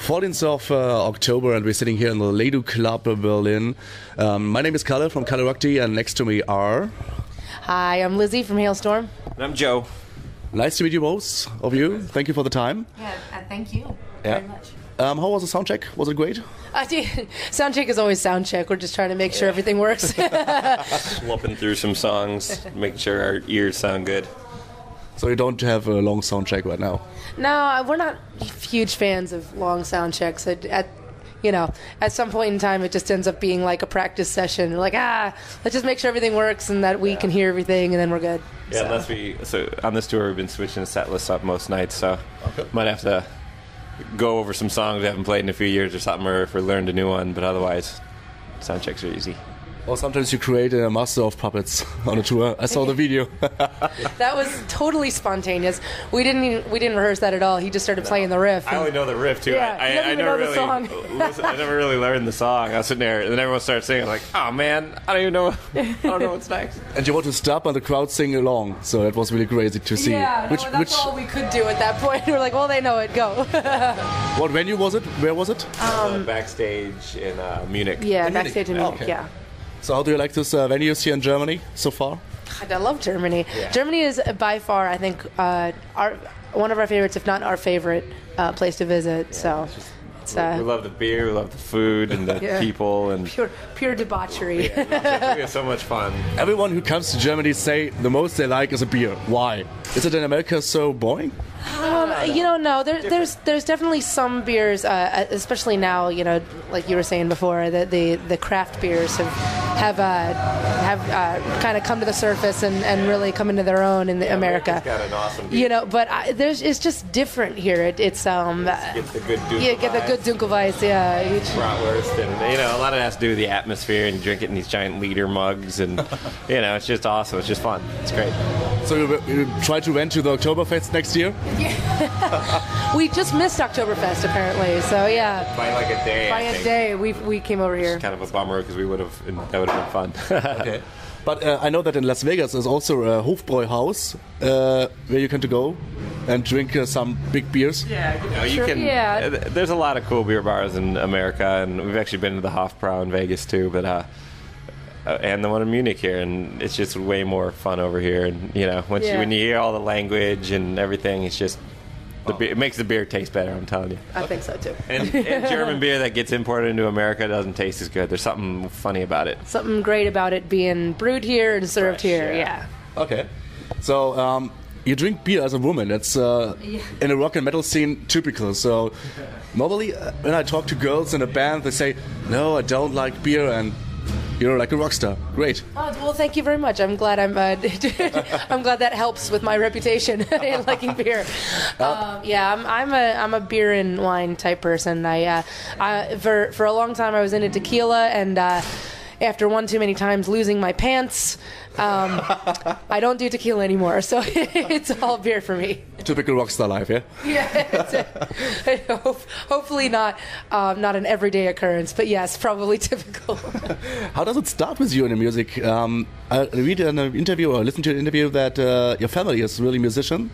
14th of October, and we're sitting here in the Lido Club in Berlin. My name is Kalle from Kalle and next to me are... Hi, I'm Lzzy from Halestorm. And I'm Joe. Nice to meet you both of you. Thank you for the time. Yeah, thank you very much. How was the sound check? Was it great? Sound check is always sound check. We're just trying to make sure everything works. Swapping through some songs, making sure our ears sound good. So you don't have a long sound check right now? No, we're not huge fans of long sound checks. At some point in time, it just ends up being like a practice session. We're like, let's just make sure everything works and that we can hear everything, and then we're good. Yeah, so on this tour, we've been switching the set list up most nights, so might have to go over some songs we haven't played in a few years or something, or if we learned a new one, but otherwise, sound checks are easy. Or sometimes you create a master of puppets on a tour. I saw the video. That was totally spontaneous. We didn't rehearse that at all. He just started playing the riff. I only know the riff too. Yeah, I never really I never really learned the song. I was sitting there, and then everyone started singing. I'm like, oh man, I don't even know. I don't know what's next. And you want to stop and the crowd sing along, so it was really crazy to see. Yeah, that's all we could do at that point. We're like, well, they know it. Go. What venue was it? Where was it? Backstage in Munich. Yeah, backstage in Munich. Okay. Yeah. So how do you like those venues here in Germany so far? I love Germany. Yeah. Germany is by far, I think, one of our favorites, if not our favorite place to visit. Yeah, so we love the beer, we love the food, and the people, and pure debauchery. Yeah, we have so much fun. Everyone who comes to Germany say the most they like is a beer. Why? Is it in America so boring? No. There's definitely some beers, especially now. Like you were saying before, that the craft beers have kind of come to the surface and really come into their own in America. Got an awesome beer. But it's just different here. It's get the good Dunkelweiss. Yeah, get the good Dunkelweiss. Yeah, bratwurst, and a lot of it has to do with the atmosphere, and you drink it in these giant liter mugs, and it's just awesome. It's just fun. It's great. So you try to went to the Oktoberfest next year? Yeah. We just missed Oktoberfest apparently, so yeah. By like a day. By a day, we came over here. It's kind of a bummer because that would have been fun. Okay. But I know that in Las Vegas there's also a Hofbräuhaus where you can go and drink some big beers. Yeah, you can. Yeah. There's a lot of cool beer bars in America, and we've actually been to the Hofbrau in Vegas too, but. And the one in Munich here, and it's just way more fun over here. And when you hear all the language and everything, it's just it makes the beer taste better. I'm telling you. I think so too. And German beer that gets imported into America doesn't taste as good. There's something funny about it. Something great about it being brewed here and served here. Yeah. Okay. So you drink beer as a woman. That's in a rock and metal scene typical. So normally when I talk to girls in a band, they say, "No, I don't like beer," and you're like a rock star. Great. Oh, well, thank you very much. I'm glad I'm glad that helps with my reputation in liking beer. I'm a beer and wine type person. For a long time I was into tequila, and after one too many times losing my pants, I don't do tequila anymore. So it's all beer for me. Typical rock star life, yeah. Yeah. Hopefully not an everyday occurrence, but yes, probably typical. How does it start with you in the music? I read in an interview or listen to an interview that your family is really musician,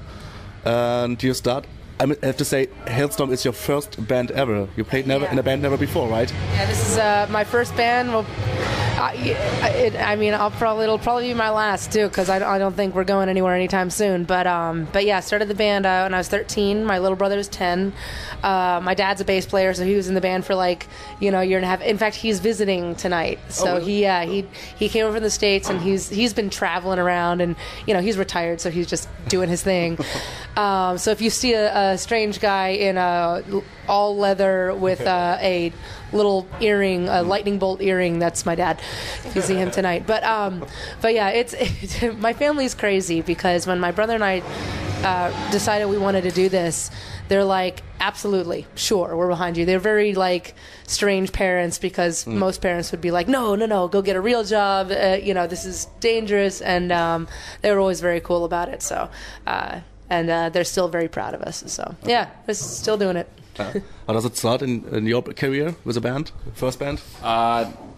and you start. I have to say, Halestorm is your first band ever. You played in a band never before, right? Yeah, this is my first band. Well, it'll probably be my last too, because I don't think we're going anywhere anytime soon. But yeah, I started the band when I was 13. My little brother was 10. My dad's a bass player, so he was in the band for a year and a half. In fact, he's visiting tonight. So really? he came over from the States, and he's been traveling around, and he's retired, so he's just doing his thing. So if you see a strange guy in all leather with a little earring, a lightning bolt earring, that's my dad. If you see him tonight, but yeah, it's my family's crazy, because when my brother and I decided we wanted to do this, they're like, absolutely, sure, we're behind you. They're very strange parents, because most parents would be like, no, go get a real job. This is dangerous, and they were always very cool about it. So. And they're still very proud of us. So, yeah, we're still doing it. How does it start in your career with a band? First band?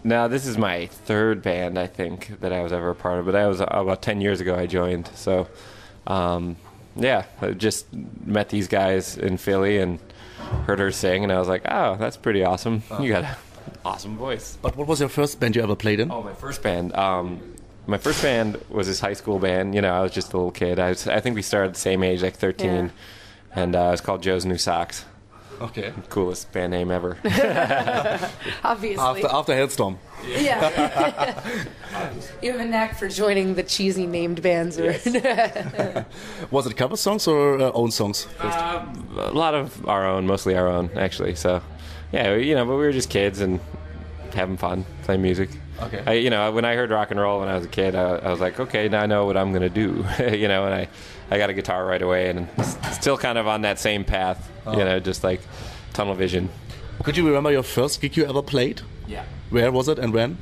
No, this is my third band, I think, that I was ever a part of. But that was about 10 years ago I joined. So, I just met these guys in Philly, and heard her sing, and I was like, oh, that's pretty awesome. You got an awesome voice. But what was your first band you ever played in? Oh, my first band. My first band was this high school band. I was just a little kid. I think we started the same age, like 13, and it was called Joe's New Socks. Okay. Coolest band name ever. Obviously. After Halestorm. Yeah. You have a knack for joining the cheesy named bands. Yes. Was it cover songs or own songs? A lot of our own, mostly our own, actually. So, yeah, but we were just kids and having fun, playing music. Okay. When I heard rock and roll when I was a kid, I was like, okay, now I know what I'm going to do. And I got a guitar right away, and still kind of on that same path, just like tunnel vision. Could you remember your first gig you ever played? Yeah. Where was it and when?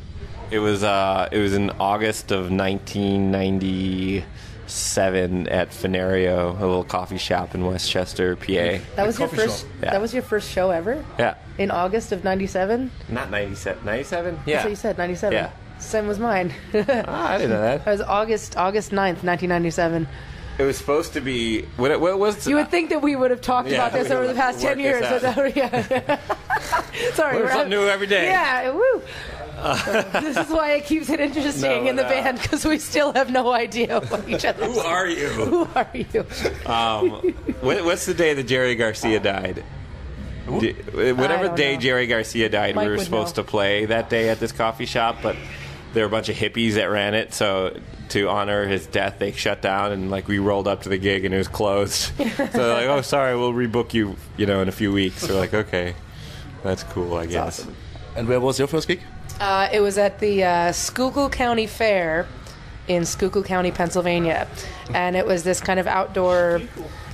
It was in August of 1997 at Fenario, a little coffee shop in Westchester, PA. That was your first. Yeah. That was your first show ever. Yeah. In August of '97. Not 97. 97? Yeah. That's what you said. '97. Yeah. Same was mine. I didn't know that. It was August 9th, 1997. It was supposed to be. What was? You would think that we would have talked about this over the past 10 years. Sorry, Learn something new every day. Yeah, woo. This is why it keeps it interesting in the band, because we still have no idea what each other. Who are you? Who are you? What's the day that Jerry Garcia died? Whatever day know. Jerry Garcia died, Mike we were would supposed know. to play that day at this coffee shop, but there were a bunch of hippies that ran it, so to honor his death, they shut down, and we rolled up to the gig and it was closed. So they're like, oh, sorry, we'll rebook you, in a few weeks. We're like, okay, that's cool, I guess. Awesome. And where was your first gig? It was at the Schuylkill County Fair in Schuylkill County, Pennsylvania, and it was this kind of outdoor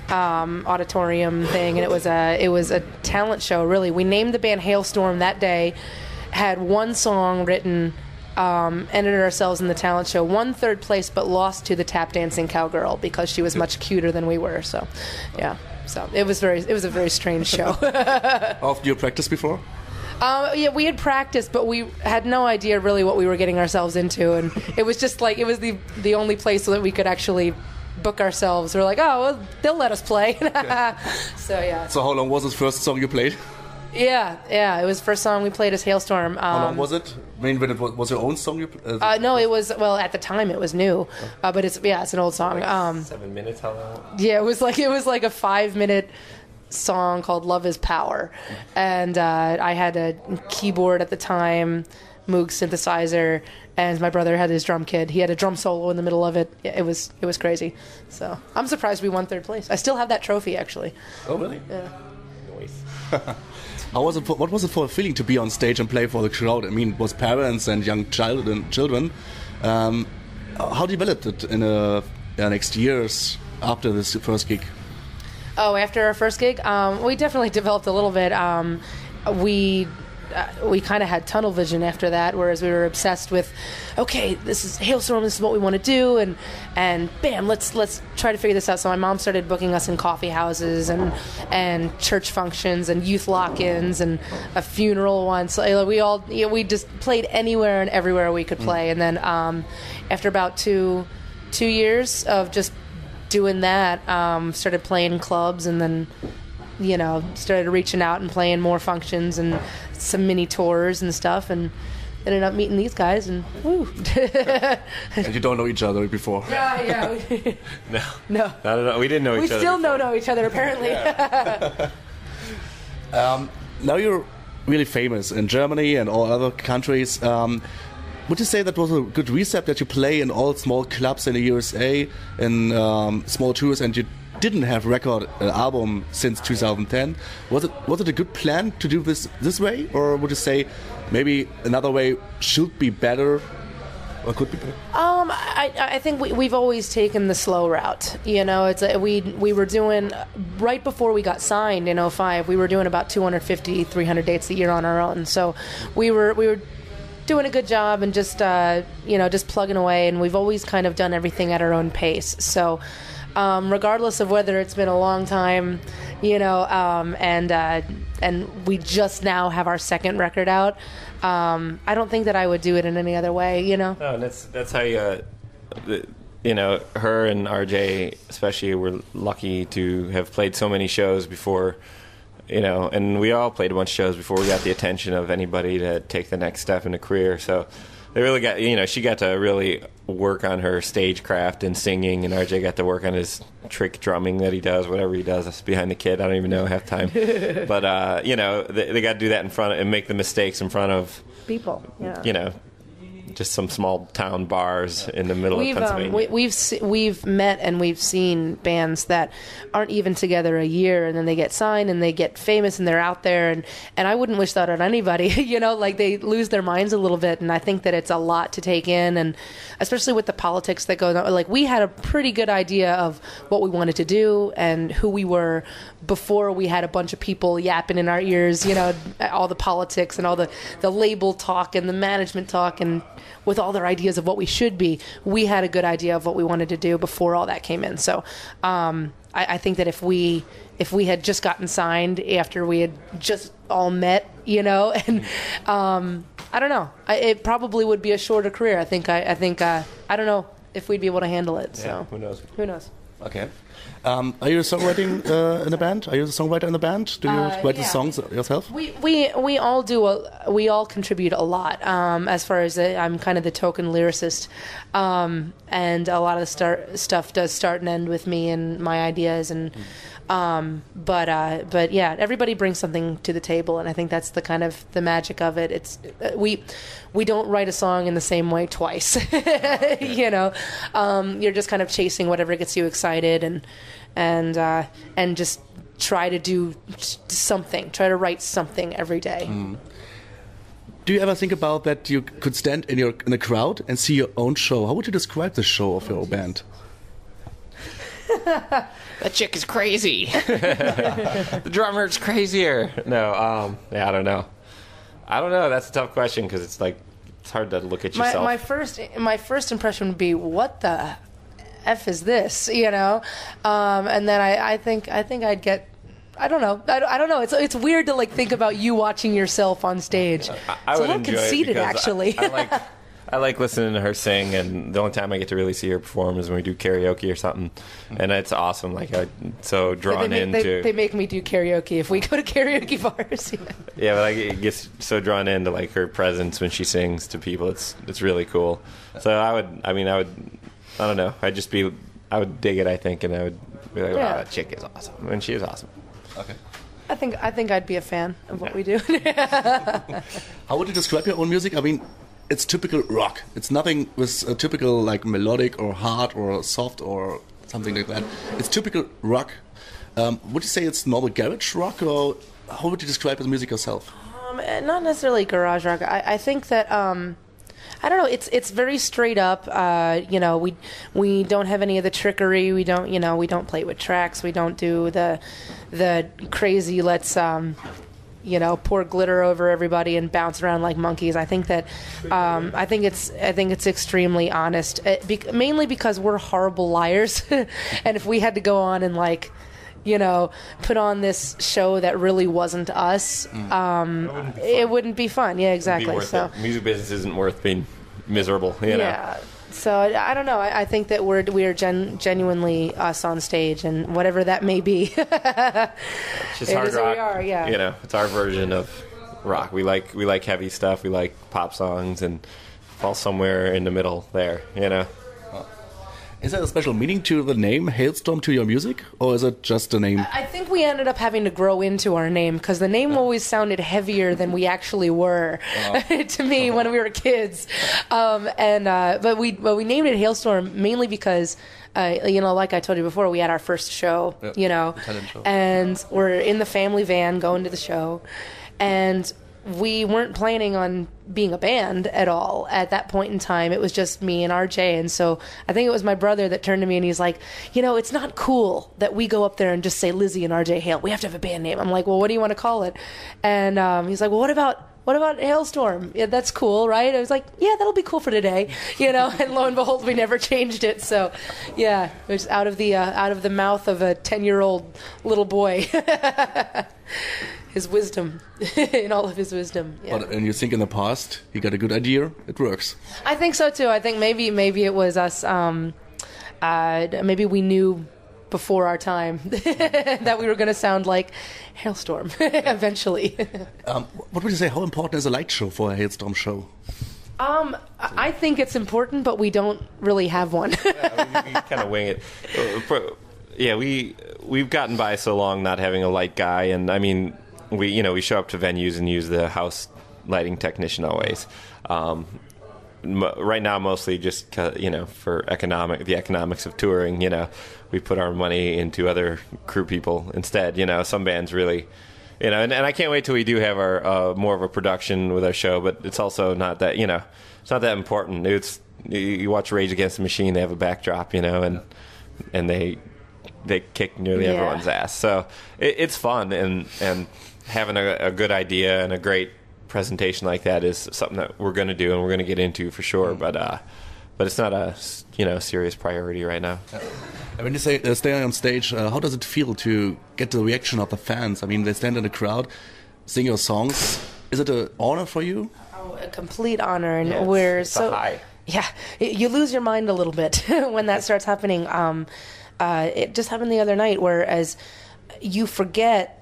auditorium thing, and it was a talent show. Really, we named the band Halestorm that day. Had one song written. Entered ourselves in the talent show, won third place, but lost to the tap dancing cowgirl because she was much cuter than we were. So, yeah. So it was a very strange show. After you practiced before? Yeah, we had practiced, but we had no idea really what we were getting ourselves into, and it was just like it was the only place so that we could actually book ourselves. We're like, oh, well, they'll let us play. Okay. So yeah. So how long was the first song you played? Yeah. It was the first song we played as Halestorm. How long was it? I mean, when it was your own song? No, it was, well, at the time it was new, but it's an old song. 7 minutes, how long? Yeah, it was like a 5-minute song called "Love Is Power," and I had a keyboard at the time, Moog synthesizer, and my brother had his drum kit. He had a drum solo in the middle of it. Yeah, it was crazy. So I'm surprised we won third place. I still have that trophy, actually. Oh, really? Yeah. Nice. What was it for a feeling to be on stage and play for the crowd? I mean, it was parents and young children. How developed it in next years after this first gig? Oh, after our first gig, we definitely developed a little bit. We kind of had tunnel vision after that, whereas we were obsessed with, okay, this is Halestorm, this is what we want to do, and bam, let's try to figure this out. So my mom started booking us in coffee houses and church functions and youth lock-ins and a funeral once. So we just played anywhere and everywhere we could play. And then after about two years of just doing that, started playing in clubs, and then started reaching out and playing more functions and some mini tours and stuff, and ended up meeting these guys, and woo. And you don't know each other before? Yeah. No. No. Not at all. We didn't know each other. We still before. know each other, apparently. Now you're really famous in Germany and all other countries. Would you say that was a good recept that you play in all small clubs in the USA, in small tours, and you didn't have record album since 2010? Was it a good plan to do this way, or would you say maybe another way should be better, or could be better? I think we've always taken the slow route. It's we were doing, right before we got signed in 2005, we were doing about 250, 300 dates a year on our own. So we were doing a good job and just just plugging away, and we've always kind of done everything at our own pace. So regardless of whether it's been a long time, and we just now have our second record out, I don't think that I would do it in any other way. No, and that's how you, her and RJ especially were lucky to have played so many shows before and we all played a bunch of shows before we got the attention of anybody to take the next step in a career. So they really got, she got to really work on her stagecraft and singing, and RJ got to work on his trick drumming that he does, whatever he does behind the kid. I don't even know half the time. But, they got to do that in front of, and make the mistakes in front of people, yeah. Just some small town bars in the middle of Pennsylvania. We've met and we've seen bands that aren't even together a year, and then they get signed and they get famous and they're out there, and I wouldn't wish that on anybody. Like they lose their minds a little bit, and I think that it's a lot to take in, and especially with the politics that go on. Like we had a pretty good idea of what we wanted to do and who we were before we had a bunch of people yapping in our ears, all the politics and all the label talk and the management talk, and with all their ideas of what we should be, we had a good idea of what we wanted to do before all that came in. So I think that if we had just gotten signed after we had just all met, and I don't know, it probably would be a shorter career. I think I don't know if we'd be able to handle it. So who knows? Who knows? Okay. Are you a songwriting in a band? Are you a songwriter in the band? Do you write the songs yourself? We all do. We all contribute a lot. As far as I'm kind of the token lyricist, and a lot of the stuff does start and end with me and my ideas. And but yeah, everybody brings something to the table, and I think that's the kind of the magic of it. It's we don't write a song in the same way twice. You're just kind of chasing whatever gets you excited, and just try to do something. Try to write something every day. Mm. Do you ever think about that you could stand in a crowd and see your own show? How would you describe the show of your band? That chick is crazy. The drummer's crazier. No, I don't know. That's a tough question because it's hard to look at yourself. My first impression would be, what the F is this? And then I think I'd get. I don't know. I don't know. It's weird to think about you watching yourself on stage. I would enjoy conceited, it actually. I like listening to her sing, and the only time I get to really see her perform is when we do karaoke or something, and it's awesome. I'm so drawn into. They make me do karaoke if we go to karaoke bars. Yeah, but it gets so drawn into her presence when she sings to people. It's really cool. So I don't know. I would dig it. I think, and I would be like, wow, that chick is awesome, and she is awesome. Okay. I think I'd be a fan of what we do. How would you describe your own music? It's typical rock. It's nothing with a typical melodic or hard or soft or something like that. It's typical rock. Would you say it's normal garage rock, or how would you describe the music yourself? Not necessarily garage rock. I think that I don't know. It's very straight up. We don't have any of the trickery. We don't play with tracks. We don't do the crazy pour glitter over everybody and bounce around like monkeys. I think that I think it's extremely honest, mainly because we're horrible liars, and if we had to go on and put on this show that really wasn't us, it wouldn't be fun. Yeah, exactly. So music business isn't worth being miserable. Yeah. So I don't know. I think that we are genuinely us on stage, and whatever that may be. It's just hard rock. We are, yeah. It's our version of rock. We like heavy stuff. We like pop songs, and fall somewhere in the middle there. Is there a special meaning to the name Halestorm to your music, or is it just a name? I think we ended up having to grow into our name because the name always sounded heavier than we actually were to me when we were kids. But we named it Halestorm mainly because like I told you before, we had our first show, show. And we're in the family van going to the show, and we weren't planning on being a band at all at that point in time. It was just me and RJ. And so I think it was my brother that turned to me and he's like, it's not cool that we go up there and just say Lzzy and RJ Hale. We have to have a band name. I'm like, well, what do you want to call it? And he's like, well, what about Halestorm? Yeah, that's cool, right? I was like, yeah, that'll be cool for today, And lo and behold, we never changed it. So, yeah, it was out of the mouth of a 10-year-old little boy. His wisdom, in all of his wisdom. Yeah. But and you think in the past he got a good idea, it works. I think so too. I think maybe it was us. Maybe we knew before our time that we were going to sound like Halestorm eventually. What would you say? How important is a light show for a Halestorm show? I think it's important, but we don't really have one. We kind of wing it. Yeah, we've gotten by so long not having a light guy, and I mean, we show up to venues and use the house lighting technician always. Right now, mostly just for the economics of touring. We put our money into other crew people instead. Some bands really. And I can't wait till we do have our more of a production with our show, but it's also not that, it's not that important. It's you watch Rage Against the Machine, they have a backdrop, and they kick nearly everyone's ass. So it's fun, and having a good idea and a great presentation like that is something that we're going to do and we're going to get into for sure. But it's not a serious priority right now. And when you say staying on stage, how does it feel to get the reaction of the fans? I mean, they stand in the crowd, sing your songs. Is it an honor for you? Oh, a complete honor, and it's so high. Yeah, you lose your mind a little bit when that starts happening. It just happened the other night, whereas you forget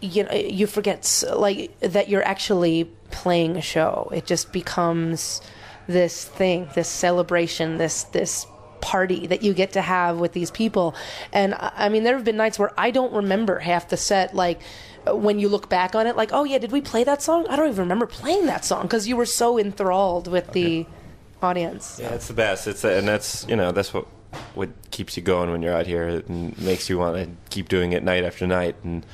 like that you're actually playing a show. It just becomes this thing, this celebration, this party that you get to have with these people. And I mean, there have been nights where I don't remember half the set. Like when you look back on it, like, oh yeah, did we play that song? I don't even remember playing that song because you were so enthralled with the audience. Yeah, it's the best. That's what keeps you going when you're out here and makes you want to keep doing it night after night and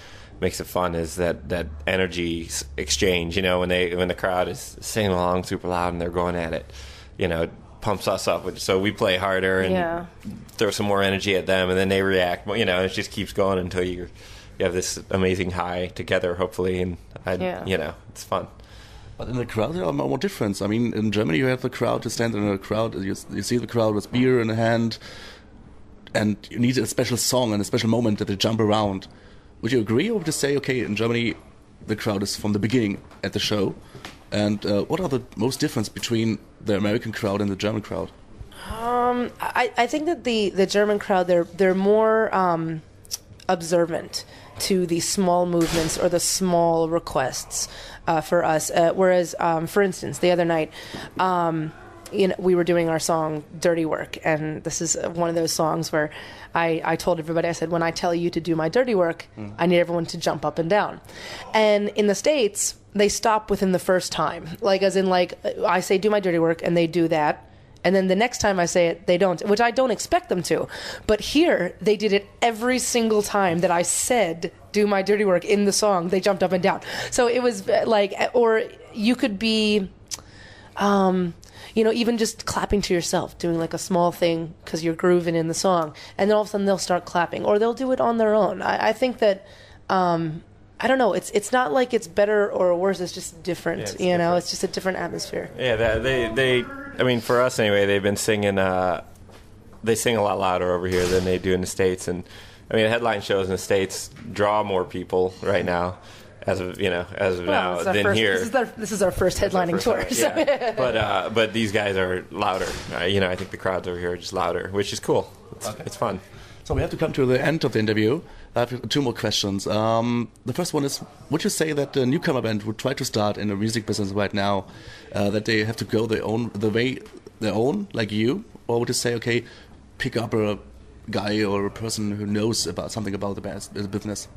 makes it fun is that energy exchange. When the crowd is singing along super loud and they're going at it, it pumps us up. So we play harder and throw some more energy at them, and then they react. It just keeps going until you have this amazing high together, hopefully, and it's fun. But in the crowd, there are more difference. I mean, in Germany, you have the crowd to stand in a crowd. You see the crowd with beer in the hand, and you need a special song and a special moment that they jump around. Would you agree, or would you say, okay, in Germany, the crowd is from the beginning at the show? And what are the most difference between the American crowd and the German crowd? I think that the German crowd, they're more observant to the small movements or the small requests for us. Whereas, for instance, the other night, we were doing our song Dirty Work, and this is one of those songs where I told everybody, I said, when I tell you to do my dirty work, I need everyone to jump up and down. And in the States, they stop within the first time. Like, as in, like, I say, do my dirty work, and they do that. And then the next time I say it, they don't, which I don't expect them to. But here, they did it every single time that I said, do my dirty work in the song. They jumped up and down. So it was like, or you could be, even just clapping to yourself, doing like a small thing because you're grooving in the song. And then all of a sudden they'll start clapping, or they'll do it on their own. I think that, I don't know, it's not like it's better or worse, it's just different, it's different. It's just a different atmosphere. Yeah, I mean, for us anyway, they've been singing, they sing a lot louder over here than they do in the States. And I mean, headline shows in the States draw more people right now, as of now than here. This is our first headlining tour. Yeah. But these guys are louder. I think the crowds over here are just louder, which is cool. It's fun. So we have to come to the end of the interview. I have two more questions. The first one is, would you say that a newcomer band would try to start in the music business right now, that they have to go their own, like you? Or would you say, okay, pick up a guy or a person who knows something about the business?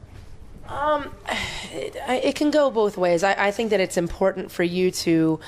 It can go both ways. I think that it's important for you to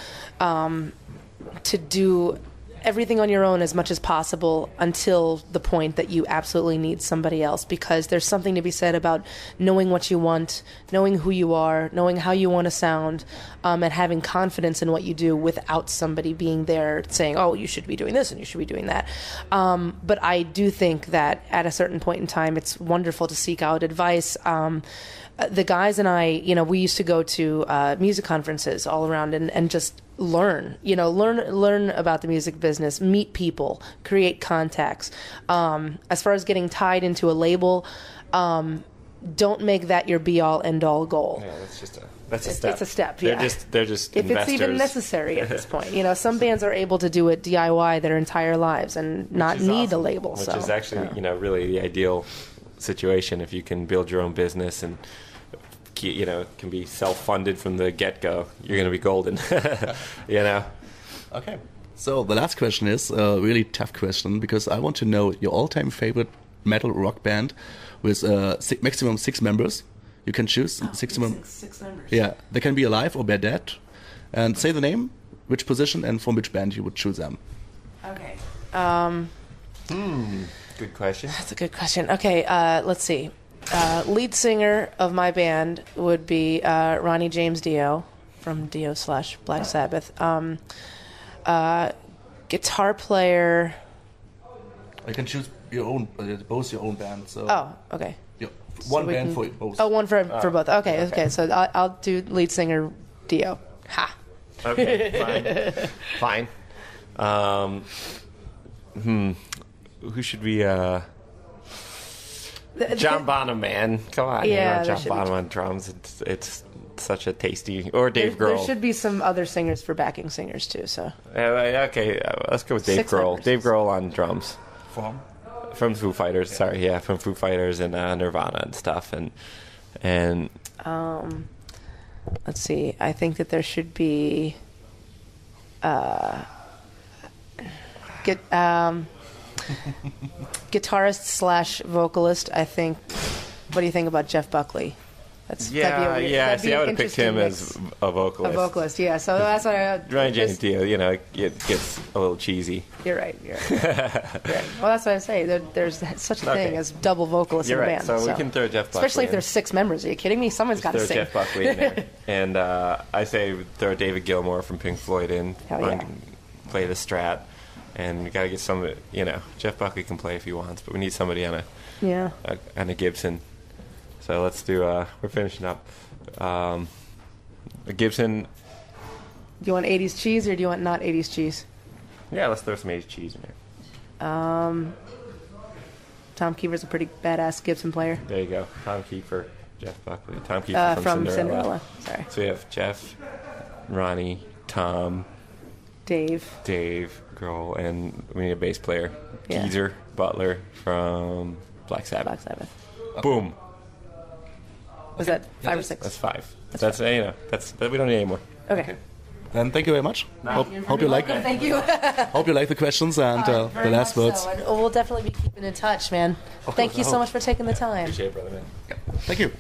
do everything on your own as much as possible until the point that you absolutely need somebody else, because there's something to be said about knowing what you want, knowing who you are, knowing how you want to sound, and having confidence in what you do without somebody being there saying, oh, you should be doing this and you should be doing that. But I do think that at a certain point in time, it's wonderful to seek out advice. The guys and I, we used to go to music conferences all around and just learn about the music business, meet people, create contacts. As far as getting tied into a label, don't make that your be-all, end-all goal. Yeah, that's just That's a step. It's a step. They're Yeah. just if investors. it's even necessary at this point. Some bands are able to do it DIY their entire lives and not need a label. Which so is actually, really the ideal situation if you can build your own business and can be self-funded from the get-go. You're going to be golden. Okay. So the last question is a really tough question because I want to know your all-time favorite metal rock band with maximum 6 members. You can choose six members. Yeah, they can be alive or be dead. And say the name, which position, and from which band you would choose them. Okay. Good question. That's a good question. Okay, let's see. Lead singer of my band would be Ronnie James Dio from Dio/Black Sabbath. Guitar player. You can choose your own, both your own band. So. Oh, okay. One band for both. Oh, one for both. Okay. So I'll do lead singer Dio. Ha. Okay, fine. Who should we? John Bonham, man. Come on. Yeah, John Bonham on drums. It's such a tasty. Or Dave There Grohl. should be some other singers for backing singers too. So. Okay, let's go with Dave 6 Grohl. members. Dave Grohl on drums. From Foo Fighters. Sorry, yeah, from Foo Fighters and Nirvana and stuff. And let's see. I think that there should be guitarist / vocalist. I think. What do you think about Jeff Buckley? See, I would have picked him as a vocalist. A vocalist, yeah. So that's what I. Ryan James Dio, it gets a little cheesy. You're right. You're right. Well, that's what I say. There's such a thing as double vocalists You're in a right. band. So we can throw Jeff Buckley especially if in. there's 6 members. Are you kidding me? Someone's got to Throw sing. Jeff Buckley in there. And I say throw David Gilmour from Pink Floyd in. Hell yeah. Play the Strat. And we got to get somebody, Jeff Buckley can play if he wants, but we need somebody on a Gibson. So let's do, we're finishing up. A Gibson. Do you want 80s cheese or do you want not 80s cheese? Yeah, let's throw some 80s cheese in there. Tom Kiefer's a pretty badass Gibson player. There you go. Tom Kiefer, Jeff Buckley. Tom Kiefer from Cinderella. Sorry. So we have Jeff, Ronnie, Tom, Dave, Grohl, and we need a bass player. Yeah. Geezer Butler from Black Sabbath. Boom. Was that 5 or 6? That's 5. That's we don't need any more. Okay. Then thank you very much. Hope you like. Thank you. Hope you like the questions and the last words. So. And we'll definitely be keeping in touch, man. Thank you so much for taking the time. Appreciate it, brother, man. Thank you.